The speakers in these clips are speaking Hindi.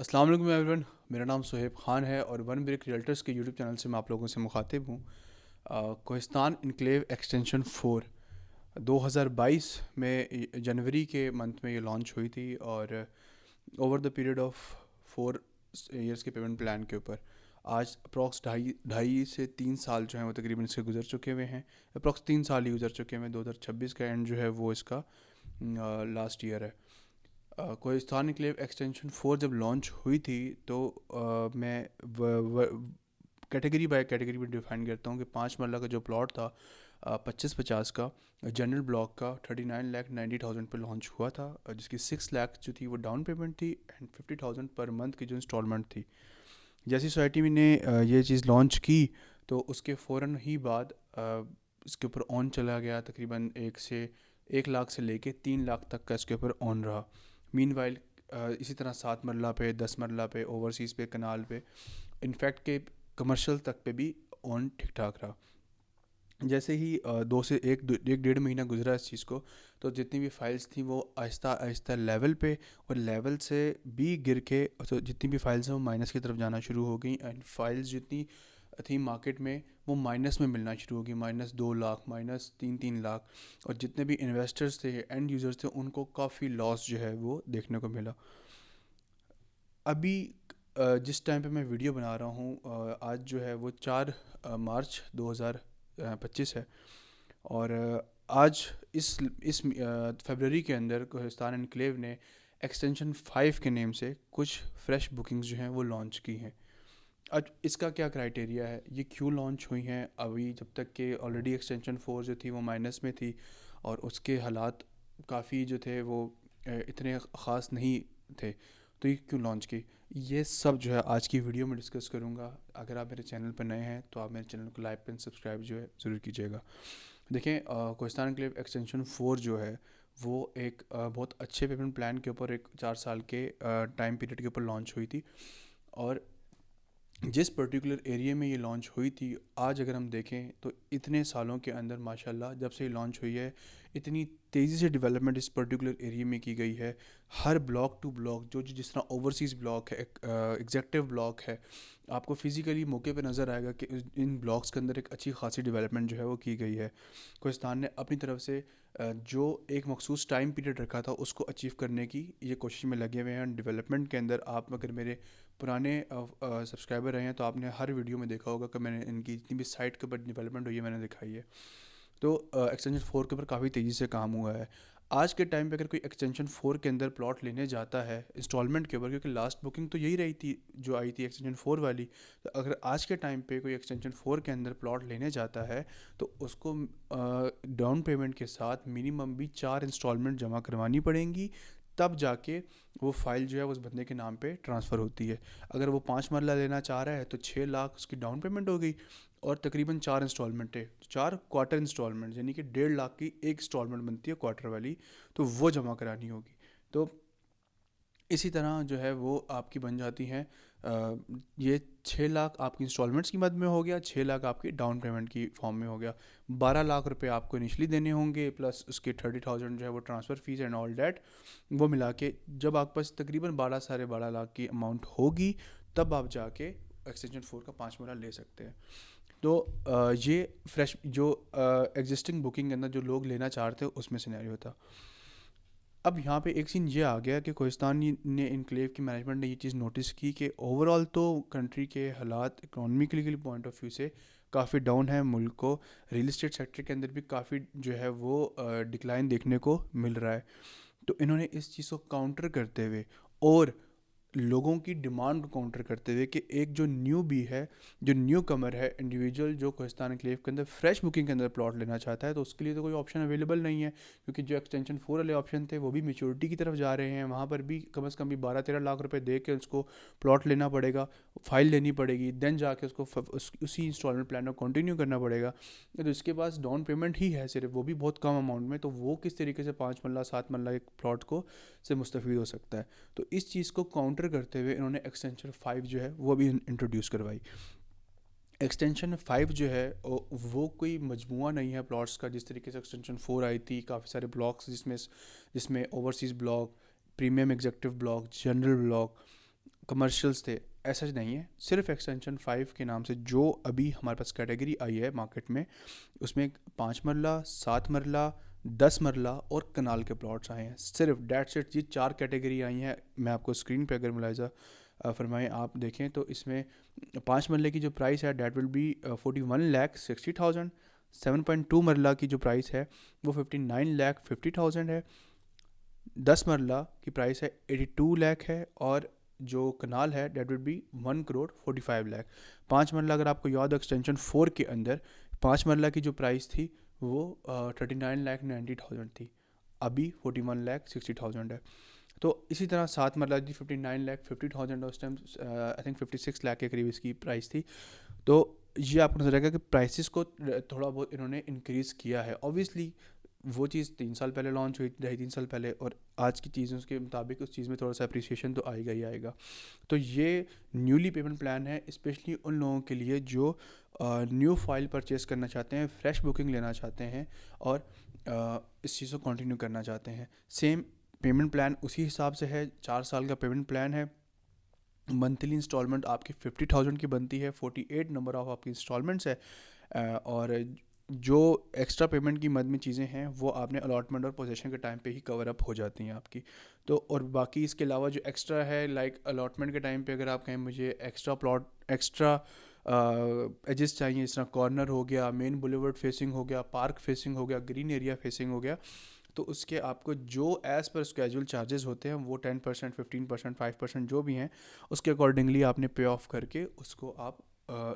अस्सलाम वालेकुम एवरीवन। मेरा नाम सुहेब ख़ान है और वन ब्रेक रियल्टर्स के यूट्यूब चैनल से मैं आप लोगों से मुखातिब हूँ। कोहिस्तान इनक्लेव एक्सटेंशन 4 2022 में जनवरी के मंथ में ये लॉन्च हुई थी और over the period of 4 years के पेमेंट प्लान के ऊपर आज अप्रॉक्स ढाई ढाई से 3 साल जो हैं वो तकरीबन इसके गुजर चुके हुए हैं। अप्रॉक्स 3 साल ही गुजर चुके हैं। 2026 का एंड जो है वो इसका लास्ट ईयर है। कोहिस्तान इनक्लेव एक्सटेंशन 4 जब लॉन्च हुई थी तो मैं कैटेगरी बाय कैटेगरी में डिफाइन करता हूँ कि 5 मरला का जो प्लॉट था 25-50 का जनरल ब्लॉक का 39,90,000 पे लॉन्च हुआ था, जिसकी 6 लाख जो थी वो डाउन पेमेंट थी एंड 50,000 पर मंथ की जो इंस्टॉलमेंट थी। जैसी सोसाइटी में ने ये चीज़ लॉन्च की तो उसके फ़ौरन ही बाद इसके ऊपर ऑन चला गया। तकरीबन 1 लाख से लेके 3 लाख तक का इसके ऊपर ऑन रहा। मीनवाइल इसी तरह 7 मरला पे 10 मरला पे ओवरसीज़ पे कनाल पे इनफैक्ट के कमर्शियल तक पे भी ऑन ठीक ठाक रहा। जैसे ही 2 से 1 डेढ़ महीना गुजरा इस चीज़ को, तो जितनी भी फाइल्स थी वो आहिस्ता आहिस्ता लेवल पे और लेवल से भी गिर के, तो जितनी भी फाइल्स हैं वो माइनस की तरफ जाना शुरू हो गई एंड फाइल्स जितनी थी मार्केट में वो माइनस में मिलना शुरू हो गई। -2 लाख, -3-3 लाख। और जितने भी इन्वेस्टर्स थे, एंड यूज़र्स थे, उनको काफ़ी लॉस जो है वो देखने को मिला। अभी जिस टाइम पे मैं वीडियो बना रहा हूँ, आज जो है वो 4 मार्च 2025 है और आज इस फरवरी के अंदर कोहिस्तान एनक्लेव ने एक्सटेंशन 5 के नेम से कुछ फ्रेश बुकिंग्स जो हैं वो लॉन्च की हैं। आज इसका क्या क्राइटेरिया है, ये क्यों लॉन्च हुई हैं अभी, जब तक कि ऑलरेडी एक्सटेंशन 4 जो थी वो माइनस में थी और उसके हालात काफ़ी जो थे वो इतने ख़ास नहीं थे, तो ये क्यों लॉन्च की, ये सब जो है आज की वीडियो में डिस्कस करूँगा। अगर आप मेरे चैनल पर नए हैं तो आप मेरे चैनल को लाइक एंड सब्सक्राइब जो है ज़रूर कीजिएगा। देखें, कोहिस्तान एनक्लेव एक्सटेंशन 4 जो है वो एक बहुत अच्छे पेमेंट प्लान के ऊपर एक 4 साल के टाइम पीरियड के ऊपर लॉन्च हुई थी। और जिस पर्टिकुलर एरिया में ये लॉन्च हुई थी, आज अगर हम देखें तो इतने सालों के अंदर माशाल्लाह जब से ये लॉन्च हुई है इतनी तेज़ी से डेवलपमेंट इस पर्टिकुलर एरिया में की गई है। हर ब्लॉक टू ब्लॉक जो जिस तरह ओवरसीज़ ब्लॉक है, एग्जेक्टिव ब्लॉक है, आपको फिज़िकली मौके पे नज़र आएगा कि इन ब्लॉक्स के अंदर एक अच्छी खासी डेवलपमेंट जो है वो की गई है। कोहिस्तान ने अपनी तरफ से जो एक मखसूस टाइम पीरियड रखा था उसको अचीव करने की ये कोशिश में लगे हुए हैं। डेवलपमेंट के अंदर आप अगर मेरे पुराने सब्सक्राइबर रहे हैं तो आपने हर वीडियो में देखा होगा कि मैंने इनकी जितनी भी साइट के ऊपर डेवलपमेंट हुई है मैंने दिखाई है। तो एक्सटेंशन 4 के ऊपर काफ़ी तेज़ी से काम हुआ है। आज के टाइम पे अगर कोई एक्सटेंशन 4 के अंदर प्लॉट लेने जाता है इंस्टॉलमेंट के ऊपर, क्योंकि लास्ट बुकिंग तो यही रही थी जो आई थी एक्सटेंशन 4 वाली, तो अगर आज के टाइम पे कोई एक्सटेंशन 4 के अंदर प्लॉट लेने जाता है तो उसको डाउन पेमेंट के साथ मिनिमम भी 4 इंस्टॉलमेंट जमा करवानी पड़ेंगी, तब जाके वो फ़ाइल जो है उस बंदे के नाम पे ट्रांसफ़र होती है। अगर वो 5 मरला लेना चाह रहा है तो 6 लाख उसकी डाउन पेमेंट हो गई और तकरीबन 4 इंस्टॉलमेंट है, 4 क्वार्टर इंस्टॉलमेंट, यानी कि 1.5 लाख की एक इंस्टॉलमेंट बनती है क्वार्टर वाली, तो वो जमा करानी होगी। तो इसी तरह जो है वो आपकी बन जाती हैं ये 6 लाख आपकी इंस्टॉलमेंट्स की मद में हो गया, 6 लाख आपकी डाउन पेमेंट की फॉर्म में हो गया। 12 लाख रुपए आपको इनिशली देने होंगे प्लस उसके 30,000 जो है वो transfer fees and all that, वो मिला के जब आपके पास तकरीबन 12 साढ़े 12 लाख की अमाउंट होगी तब आप जाके एक्सटेंशन 4 का 5 मरला ले सकते हैं। तो ये फ्रेश जो एग्जिस्टिंग बुकिंग के अंदर जो लोग लेना चाहते हैं उसमें सिनेरियो था। अब यहाँ पे एक सीन ये आ गया कि कोहिस्तान ने इनक्लेव की मैनेजमेंट ने ये चीज़ नोटिस की कि ओवरऑल तो कंट्री के हालात इकोनॉमिकली पॉइंट ऑफ व्यू से काफ़ी डाउन है। मुल्क को रियल इस्टेट सेक्टर के अंदर भी काफ़ी जो है वो डिक्लाइन देखने को मिल रहा है। तो इन्होंने इस चीज़ को काउंटर करते हुए और लोगों की डिमांड को काउंटर करते हुए कि एक जो न्यू बी है, जो न्यू कमर है, इंडिविजुअल जो कोहिस्तान एनक्लेव के अंदर फ्रेश बुकिंग के अंदर प्लॉट लेना चाहता है, तो उसके लिए तो कोई ऑप्शन अवेलेबल नहीं है, क्योंकि जो एक्सटेंशन 4 वाले ऑप्शन थे वो भी मेच्योरिटी की तरफ जा रहे हैं। वहाँ पर भी कम से कम भी 12-13 लाख रुपए दे के उसको प्लॉट लेना पड़ेगा, फाइल लेनी पड़ेगी, देन जाके उसको उसी इंस्टॉलमेंट प्लान को कंटिन्यू करना पड़ेगा। तो इसके पास डाउन पेमेंट ही है सिर्फ, वो भी बहुत कम अमाउंट में, तो वो किस तरीके से 5 मरला 7 मरला एक प्लॉट को से मुस्तफ़ीद हो सकता है। तो इस चीज़ को काउंटर करते हुए इन्होंने एक्सटेंशन 5 जो है वो भी इंट्रोड्यूस करवाई। एक्सटेंशन 5 जो है वो कोई मजमुआ नहीं है प्लॉट्स का, जिस तरीके से एक्सटेंशन 4 आई थी, काफ़ी सारे ब्लॉक्स जिसमें जिसमें overseas block, premium executive block, general block, commercials थे, ऐसा नहीं है। सिर्फ एक्सटेंशन 5 के नाम से जो अभी हमारे पास कैटेगरी आई है मार्केट में, उसमें 5 मरला, 7 मरला, 10 मरला और कनाल के प्लॉट्स आए हैं। सिर्फ डेट्स इट, ये 4 कैटेगरी आई हैं। मैं आपको स्क्रीन पे अगर मुलाहिजा फरमाएँ आप देखें तो इसमें 5 मरले की जो प्राइस है डेट विल बी 41,60,000। 7.2 मरला की जो प्राइस है वो 59,50,000 है। 10 मरला की प्राइस है 82 लाख है। और जो कनाल है डेट विल बी 1,45,00,000। 5 मरला अगर आपको याद हो एक्सटेंशन 4 के अंदर 5 मरला की जो प्राइस थी वो 39,90,000 थी, अभी 41,60,000 है। तो इसी तरह 7 मरला की 59,50,000 उस टाइम, आई थिंक 56 लाख के करीब इसकी प्राइस थी। तो ये आपको नजर आएगा कि प्राइसेस को थोड़ा बहुत इन्होंने इंक्रीज़ किया है। ऑब्वियसली वो चीज़ 3 साल पहले लॉन्च हुई, 2.5-3 साल पहले, और आज की चीज़ों के मुताबिक उस चीज़ में थोड़ा सा अप्रिसिएशन तो आएगा ही आएगा। तो ये न्यूली पेमेंट प्लान है स्पेशली उन लोगों के लिए जो न्यू फाइल परचेज़ करना चाहते हैं, फ्रेश बुकिंग लेना चाहते हैं और इस चीज़ को कंटिन्यू करना चाहते हैं। सेम पेमेंट प्लान उसी हिसाब से है, 4 साल का पेमेंट प्लान है। मंथली इंस्टॉलमेंट आपकी 50,000 की बनती है, 48 नंबर ऑफ आपकी इंस्टॉलमेंट्स है। और जो एक्स्ट्रा पेमेंट की मद में चीज़ें हैं वो आपने अलॉटमेंट और पोजेशन के टाइम पे ही कवर अप हो जाती हैं आपकी। तो और बाकी इसके अलावा जो एक्स्ट्रा है, लाइक अलॉटमेंट के टाइम पे अगर आप कहें मुझे एक्स्ट्रा प्लॉट, एक्स्ट्रा एजेस चाहिए, जिस तरह कॉर्नर हो गया, मेन बुलेवर्ड फेसिंग हो गया, पार्क फेसिंग हो गया, ग्रीन एरिया फेसिंग हो गया, तो उसके आपको जो एज़ पर स्केजुअल चार्जेस होते हैं वो 10%, 15%, 5% जो भी हैं उसके अकॉर्डिंगली आपने पे ऑफ करके उसको आप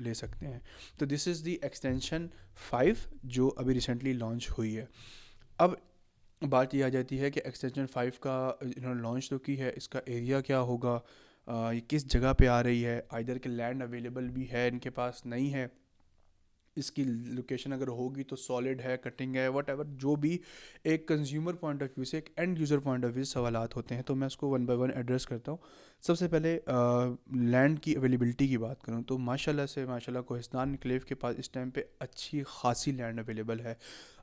ले सकते हैं। तो दिस इज़ दी एक्सटेंशन 5 जो अभी रिसेंटली लॉन्च हुई है। अब बात ये आ जाती है कि एक्सटेंशन 5 का इन्होंने लॉन्च तो की है, इसका एरिया क्या होगा, ये किस जगह पे आ रही है, आइदर के लैंड अवेलेबल भी है इनके पास, नहीं है, इसकी लोकेशन अगर होगी तो सॉलिड है, कटिंग है, वट एवर, जो भी एक कंज्यूमर पॉइंट ऑफ व्यू से, एक end user point of view से सवालात होते हैं, तो मैं उसको वन बाय वन एड्रेस करता हूँ। सबसे पहले लैंड की अवेलेबिलिटी की बात करूँ तो माशाल्लाह से माशाल्लाह कोहिस्तान एन्क्लेव के पास इस टाइम पे अच्छी खासी लैंड अवेलेबल है।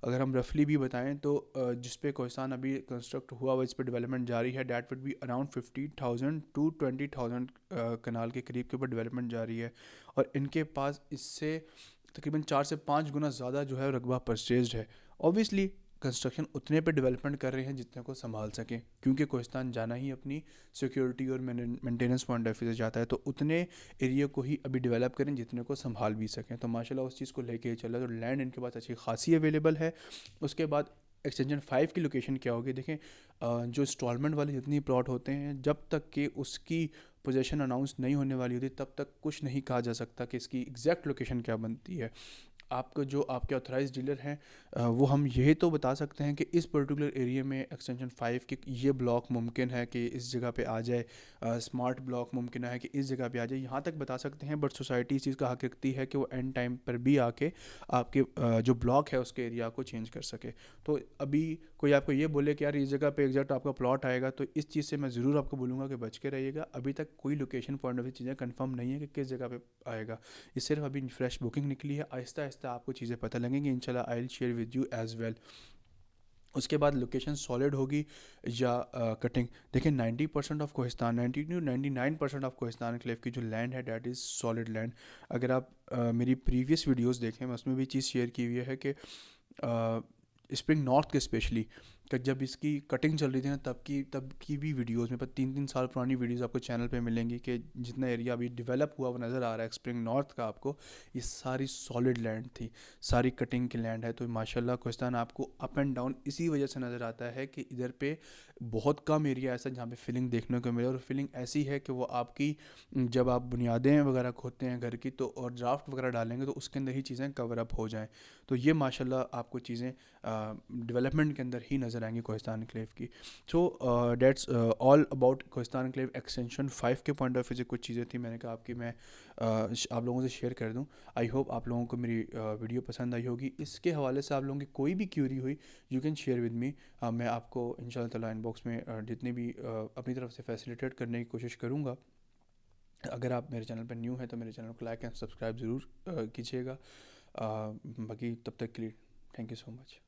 अगर हम रफली भी बताएं तो जिस पे कोहिस्तान अभी कंस्ट्रक्ट हुआ हुआ, इस पर डेवलपमेंट जारी है, that would be around 50,000 to 20,000 कनाल के करीब के ऊपर डेवलपमेंट जारी है। और इनके पास इससे तकरीबन 4 से 5 गुना ज़्यादा जो है रकबा परचेज्ड है। ऑब्वियसली कंस्ट्रक्शन उतने पे डेवलपमेंट कर रहे हैं जितने को संभाल सकें, क्योंकि कोहिस्तान जाना ही अपनी सिक्योरिटी और मेंटेनेंस पॉइंट ऑफ व्यू से जाता है, तो उतने एरिया को ही अभी डेवलप करें जितने को संभाल भी सकें। तो माशाल्लाह उस चीज़ को लेके चला, तो लैंड इनके पास अच्छी खासी अवेलेबल है। उसके बाद एक्सटेंशन 5 की लोकेशन क्या होगी, देखें जो इंस्टॉलमेंट वाले जितनी प्लॉट होते हैं, जब तक कि उसकी पोजीशन अनाउंस नहीं होने वाली होती तब तक कुछ नहीं कहा जा सकता कि इसकी एग्जैक्ट लोकेशन क्या बनती है। आपको जो आपके ऑथराइज डीलर हैं वो हम यही तो बता सकते हैं कि इस पर्टिकुलर एरिया में एक्सटेंशन 5 के ये ब्लॉक मुमकिन है कि इस जगह पे आ जाए, स्मार्ट ब्लॉक मुमकिन है कि इस जगह पे आ जाए, यहाँ तक बता सकते हैं। बट सोसाइटी इस चीज़ का हक रखती है कि वो एंड टाइम पर भी आके आपके जो ब्लॉक है उसके एरिया को चेंज कर सके। तो अभी कोई आपको ये बोले कि यार इस जगह पे एग्जैक्ट आपका प्लॉट आएगा, तो इस चीज़ से मैं ज़रूर आपको बोलूँगा कि बच के रहिएगा। अभी तक कोई लोकेशन पॉइंट ऑफ व्यू चीज़ें कंफर्म नहीं है कि किस जगह पे आएगा। ये सिर्फ अभी फ्रेश बुकिंग निकली है, आहिस्ता आहिस्ता आपको चीज़ें पता लगेंगी इंशाल्लाह। I will share with you as well. उसके बाद लोकेशन सॉलिड होगी या कटिंग, देखिए 90% of Kohistan, 90 to 99% of Kohistan enclave की जो लैंड है डैट इज़ सॉलिड लैंड। अगर आप मेरी प्रीवियस वीडियोस देखें, मैं उसमें भी चीज़ शेयर की हुई है कि स्प्रिंग नॉर्थ के स्पेशली कि जब इसकी कटिंग चल रही थी ना, तब की भी वीडियोस में पर 3-3 साल पुरानी वीडियोस आपको चैनल पे मिलेंगी कि जितना एरिया अभी डेवलप हुआ वो नज़र आ रहा है स्प्रिंग नॉर्थ का आपको, ये सारी सॉलिड लैंड थी, सारी कटिंग की लैंड है। तो माशाल्लाह कोहिस्तान आपको अप एंड डाउन इसी वजह से नज़र आता है कि इधर पे बहुत कम एरिया ऐसा जहाँ पे फिलिंग देखने को मिले, और फिलिंग ऐसी है कि वो आपकी जब आप बुनियादें वगैरह खोदते हैं घर की तो और ड्राफ्ट वगैरह डालेंगे तो उसके अंदर ही चीज़ें कवर अप हो जाएँ। तो ये माशाल्लाह आपको चीज़ें डेवलपमेंट के अंदर ही नज़र आएंगी कोहिस्तान एन्क्लेव की। So that's all about Kohistan enclave extension 5 के पॉइंट ऑफ व्यू से कुछ चीज़ें थी, मैंने कहा आपकी मैं आप लोगों से शेयर कर दूं। आई होप आप लोगों को मेरी वीडियो पसंद आई होगी। इसके हवाले से आप लोगों की कोई भी क्यूरी हुई you can share with me. मैं आपको इंशाल्लाह ताला इनबॉक्स में जितनी भी अपनी तरफ से फैसिलिटेट करने की कोशिश करूँगा। अगर आप मेरे चैनल पर न्यू हैं तो मेरे चैनल को लाइक एंड सब्सक्राइब ज़रूर कीजिएगा। बाकी तब तक के लिए थैंक यू सो मच।